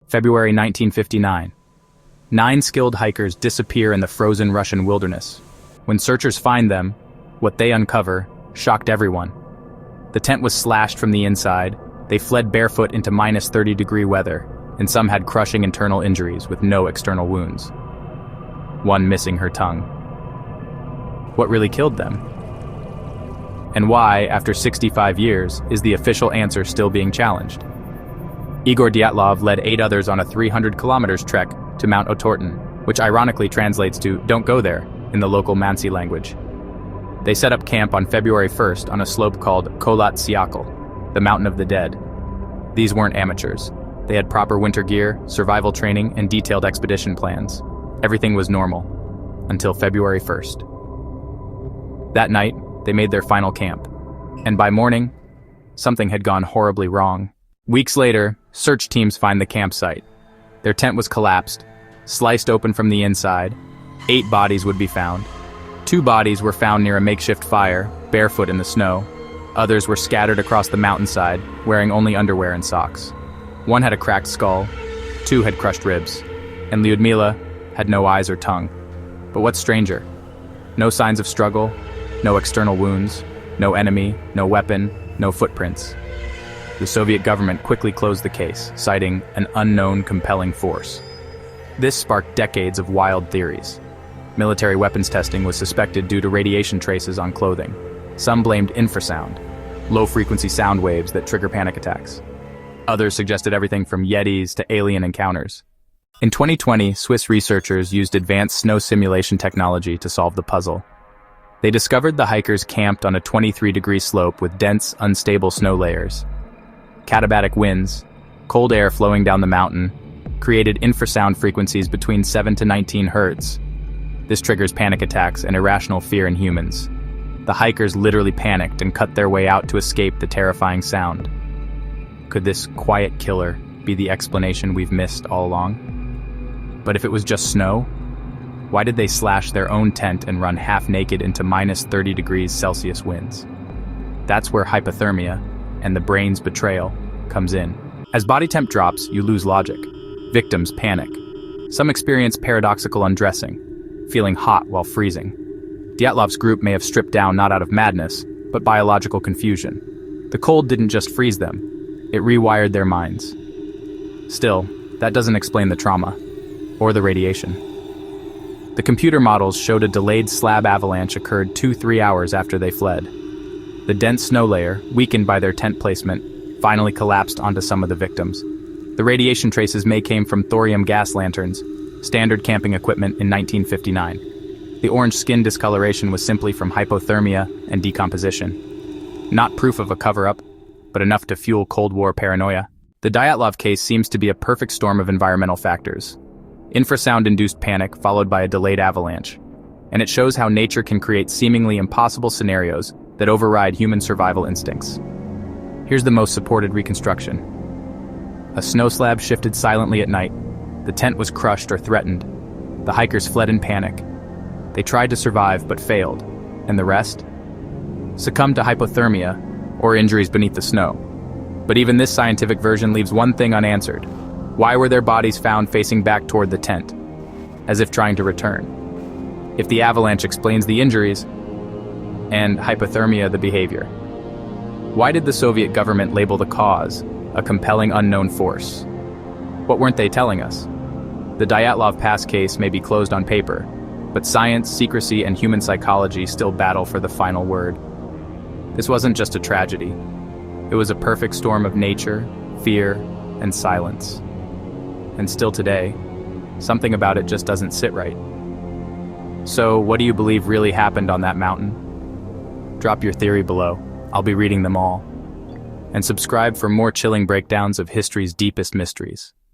February 1959. 9 skilled hikers disappear in the frozen Russian wilderness. When searchers find them, what they uncover shocked everyone. The tent was slashed from the inside, they fled barefoot into minus 30-degree weather, and some had crushing internal injuries with no external wounds. One missing her tongue. What really killed them? And why, after 65 years, is the official answer still being challenged? Igor Dyatlov led 8 others on a 300 kilometers trek to Mount Otorten, which ironically translates to "don't go there" in the local Mansi language. They set up camp on February 1st on a slope called Kholat Syakhl, the Mountain of the Dead. These weren't amateurs. They had proper winter gear, survival training, and detailed expedition plans. Everything was normal, until February 1st. That night, they made their final camp, and by morning, something had gone horribly wrong. Weeks later, search teams find the campsite. Their tent was collapsed, sliced open from the inside. 8 bodies would be found. 2 bodies were found near a makeshift fire, barefoot in the snow. Others were scattered across the mountainside, wearing only underwear and socks. 1 had a cracked skull, 2 had crushed ribs, and Lyudmila had no eyes or tongue. But what's stranger? No signs of struggle, no external wounds, no enemy, no weapon, no footprints. The Soviet government quickly closed the case, citing an unknown compelling force. This sparked decades of wild theories. Military weapons testing was suspected due to radiation traces on clothing. Some blamed infrasound, low-frequency sound waves that trigger panic attacks. Others suggested everything from Yetis to alien encounters. In 2020, Swiss researchers used advanced snow simulation technology to solve the puzzle. They discovered the hikers camped on a 23-degree slope with dense, unstable snow layers. Katabatic winds, cold air flowing down the mountain, created infrasound frequencies between 7 to 19 hertz. This triggers panic attacks and irrational fear in humans. The hikers literally panicked and cut their way out to escape the terrifying sound. Could this quiet killer be the explanation we've missed all along? But if it was just snow, why did they slash their own tent and run half naked into minus 30 degrees Celsius winds? That's where hypothermia and the brain's betrayal comes in. As body temp drops, you lose logic. Victims panic. Some experience paradoxical undressing, feeling hot while freezing. Dyatlov's group may have stripped down not out of madness, but biological confusion. The cold didn't just freeze them, it rewired their minds. Still, that doesn't explain the trauma, or the radiation. The computer models showed a delayed slab avalanche occurred 2-3 hours after they fled. The dense snow layer, weakened by their tent placement, finally collapsed onto some of the victims. The radiation traces may came from thorium gas lanterns, standard camping equipment in 1959. The orange skin discoloration was simply from hypothermia and decomposition. Not proof of a cover-up, but enough to fuel Cold War paranoia. The Dyatlov case seems to be a perfect storm of environmental factors. Infrasound-induced panic followed by a delayed avalanche. And it shows how nature can create seemingly impossible scenarios that override human survival instincts. Here's the most supported reconstruction. A snow slab shifted silently at night. The tent was crushed or threatened. The hikers fled in panic. They tried to survive but failed. And the rest? Succumbed to hypothermia or injuries beneath the snow. But even this scientific version leaves one thing unanswered. Why were their bodies found facing back toward the tent, as if trying to return? If the avalanche explains the injuries, and hypothermia the behavior, why did the Soviet government label the cause a compelling unknown force? What weren't they telling us? The Dyatlov Pass case may be closed on paper, but science, secrecy, and human psychology still battle for the final word. This wasn't just a tragedy. It was a perfect storm of nature, fear, and silence. And still today, something about it just doesn't sit right. So, what do you believe really happened on that mountain? Drop your theory below. I'll be reading them all. And subscribe for more chilling breakdowns of history's deepest mysteries.